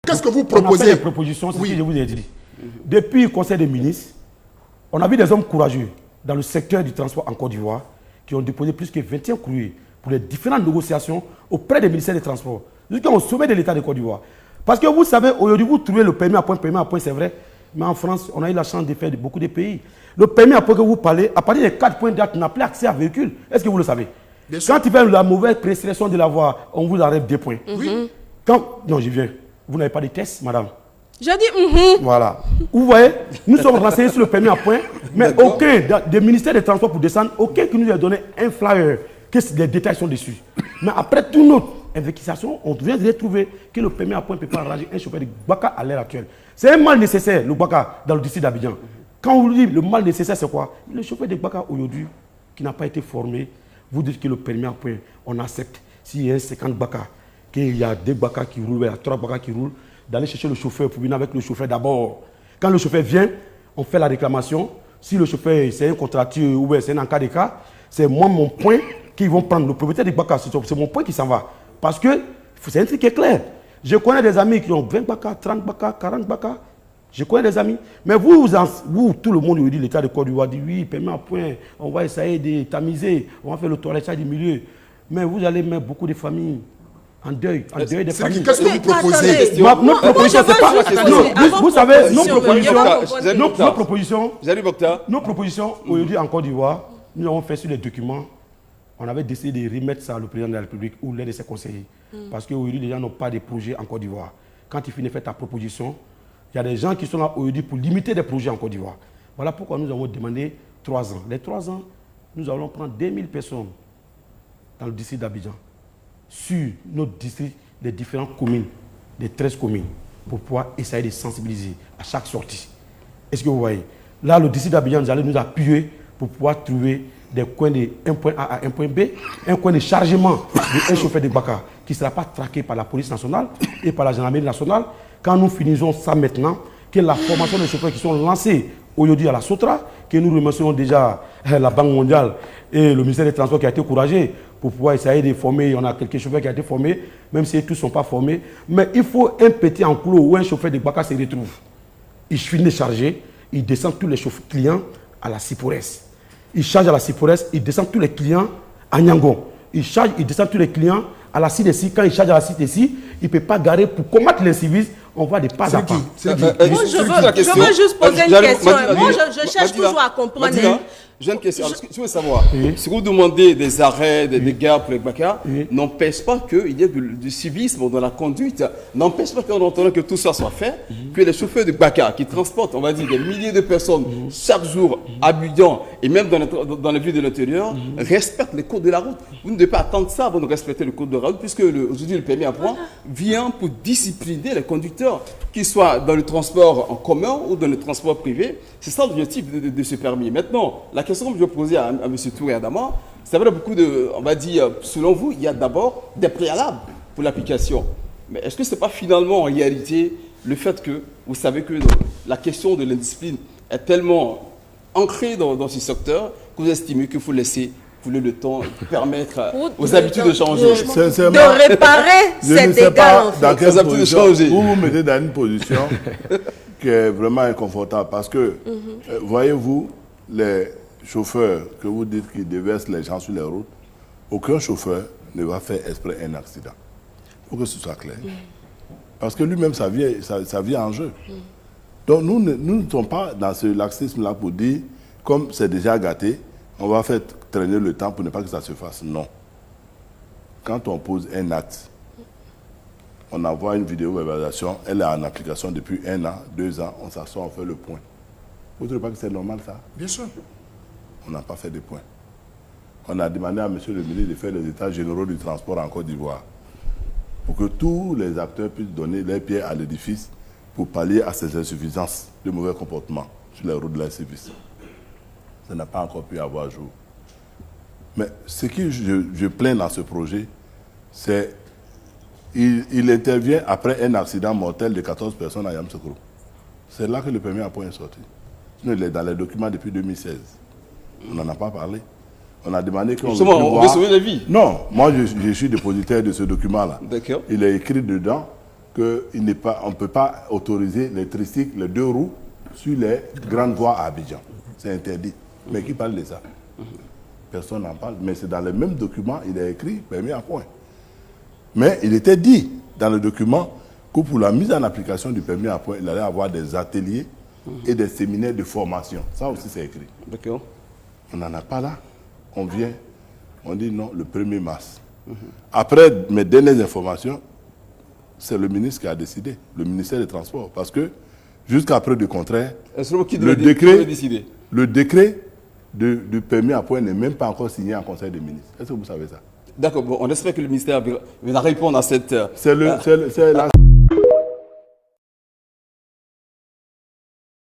Qu'est-ce que vous proposez? On a fait des propositions, c'est ce que je vous ai dit. Depuis le Conseil des ministres, on a vu des hommes courageux dans le secteur du transport en Côte d'Ivoire qui ont déposé plus que 21 courriers pour les différentes négociations auprès des ministères des Transports, jusqu'au sommet de l'État de Côte d'Ivoire. Parce que vous savez, aujourd'hui, vous trouvez le permis à point, c'est vrai, mais en France, on a eu la chance de faire de beaucoup de pays. Le permis à point que vous parlez, à partir des 4 points de date, on n'a plus accès à véhicule. Est-ce que vous le savez? Quand il fait la mauvaise présélection de la voie, on vous arrête 2 points. Oui. Non, je viens. Vous n'avez pas de test, madame? Je dis Voilà. Vous voyez, nous sommes renseignés sur le permis à point, mais aucun des ministères des Transports pour descendre, aucun qui nous a donné un flyer, que les détails sont dessus. Mais après toute notre investigation, on vient de retrouver que le permis à point ne peut pas arranger un chauffeur de Gbaka à l'heure actuelle. C'est un mal nécessaire, le Gbaka, dans le district d'Abidjan. Quand on vous dit le mal nécessaire, c'est quoi? Le chauffeur de Gbaka aujourd'hui, qui n'a pas été formé, vous dites que le permis à point, on accepte. S'il y a 50 Gbaka, qu'il y a 2 Gbaka qui roulent, il y a 3 Gbaka qui roulent, d'aller chercher le chauffeur pour venir avec le chauffeur d'abord. Quand le chauffeur vient, on fait la réclamation. Si le chauffeur, c'est un contractuel ou c'est un cas de cas, c'est moi, mon point, qu'ils vont prendre. Le propriétaire du Gbaka, c'est mon point qui s'en va. Parce que c'est un truc qui est clair. Je connais des amis qui ont 20 Gbaka, 30 Gbaka, 40 Gbaka. Je connais des amis. Mais vous tout le monde, dit l'État de Côte d'Ivoire dit oui, permis à point, on va essayer de tamiser, on va faire le toilettage du milieu. Mais vous allez mettre beaucoup de familles en deuil des familles. Qu'est-ce que vous proposez? Notre proposition, c'est pas... Vous savez, nos propositions, aujourd'hui en Côte d'Ivoire, nous avons fait sur les documents, on avait décidé de remettre ça au président de la République ou l'un de ses conseillers. Parce qu'aujourd'hui, les gens n'ont pas de projet en Côte d'Ivoire. Quand tu finis de faire ta proposition, il y a des gens qui sont là aujourd'hui pour limiter des projets en Côte d'Ivoire. Voilà pourquoi nous avons demandé 3 ans. Les 3 ans, nous allons prendre 2000 personnes dans le district d'Abidjan, sur notre district, des différentes communes, des 13 communes, pour pouvoir essayer de sensibiliser à chaque sortie. Est-ce que vous voyez? Là, le district d'Abidjan, nous allons nous appuyer pour pouvoir trouver des coins de 1 point A à 1 point B, un coin de chargement d'un chauffeur de Gbaka qui ne sera pas traqué par la police nationale et par la gendarmerie nationale. Quand nous finissons ça maintenant, que la formation des chauffeurs qui sont lancés aujourd'hui à la Sotra, que nous remercions déjà la Banque mondiale et le ministère des Transports qui a été courageux pour pouvoir essayer de former. On a quelques chauffeurs qui ont été formés, même si tous ne sont pas formés. Mais il faut un petit enclos où un chauffeur de Gbaka se retrouve. Il finit de charger, il descend tous les clients à la Ciporès. Il charge à la Ciporès, il descend tous les clients à Nyangon. Il charge, il descend tous les clients à la CIDECI. Quand il charge à la CIDECI, il ne peut pas garer pour combattre l'incivisme. On va de pas à pas. Moi, je veux juste poser une question. Moi, je cherche toujours à comprendre. J'ai une question. Je veux savoir, si vous demandez des arrêts, des guerres pour les Gbaka, n'empêche pas qu'il y ait du civisme dans la conduite, n'empêche pas qu'en attendant que tout ça soit fait, que les chauffeurs de Gbaka qui transportent, on va dire, des milliers de personnes chaque jour à Abidjan et même dans les villes de l'intérieur, respectent les codes de la route. Vous ne devez pas attendre ça avant de respecter le code de la route, puisque aujourd'hui le permis à point vient pour discipliner les conducteurs, qu'ils soient dans le transport en commun ou dans le transport privé. C'est ça l'objectif de ce permis. Maintenant, la question que je vais poser à M. Touré Adama, c'est vrai, beaucoup de, on va dire, selon vous, il y a d'abord des préalables pour l'application. Mais est-ce que ce n'est pas finalement en réalité le fait que vous savez que la question de l'indiscipline est tellement ancrée dans ce secteur que vous estimez qu'il faut laisser le temps permettre aux habitudes de changer. De réparer ces dégâts, en fait. Dans quelle position vous vous mettez dans une position qui est vraiment inconfortable. Parce que, voyez-vous, les chauffeurs que vous dites qui déversent les gens sur les routes, aucun chauffeur ne va faire exprès un accident. Il faut que ce soit clair. Parce que lui-même, ça vient en jeu. Donc, nous ne sommes pas dans ce laxisme-là pour dire, comme c'est déjà gâté, on va faire traîner le temps pour ne pas que ça se fasse. Non. Quand on pose un acte, on envoie une vidéo d'évaluation, elle est en application depuis 1 an, 2 ans, on s'assoit, on fait le point. Vous ne trouvez pas que c'est normal ça? Bien sûr. On n'a pas fait de point. On a demandé à M. le ministre de faire les états généraux du transport en Côte d'Ivoire pour que tous les acteurs puissent donner leurs pieds à l'édifice pour pallier à ces insuffisances de mauvais comportements sur les routes de la service. Ça n'a pas encore pu avoir jour. Mais ce que je plains dans ce projet, c'est qu'il intervient après un accident mortel de 14 personnes à Yamoussoukro. C'est là que le permis à point est sorti. Sinon, il est dans les documents depuis 2016. On n'en a pas parlé. On a demandé qu'on on veut sauver des vies. Non, moi je suis dépositaire de ce document-là. D'accord. Il est écrit dedans qu'on ne peut pas autoriser les tricycles, les 2 roues, sur les grandes voies à Abidjan. C'est interdit. Mais qui parle de ça? Personne n'en parle. Mais c'est dans le même document, il est écrit permis à point. Mais il était dit dans le document que pour la mise en application du permis à point, il allait avoir des ateliers et des séminaires de formation. Ça aussi, c'est écrit. D'accord. On n'en a pas là. On vient, on dit non, le 1er mars. Après mes dernières informations, c'est le ministre qui a décidé, le ministère des Transports. Parce que, jusqu'à preuve du contraire, le décret du permis à point n'est même pas encore signé en Conseil des ministres. Est-ce que vous savez ça? D'accord, bon, on espère que le ministère va répondre à cette... C'est la...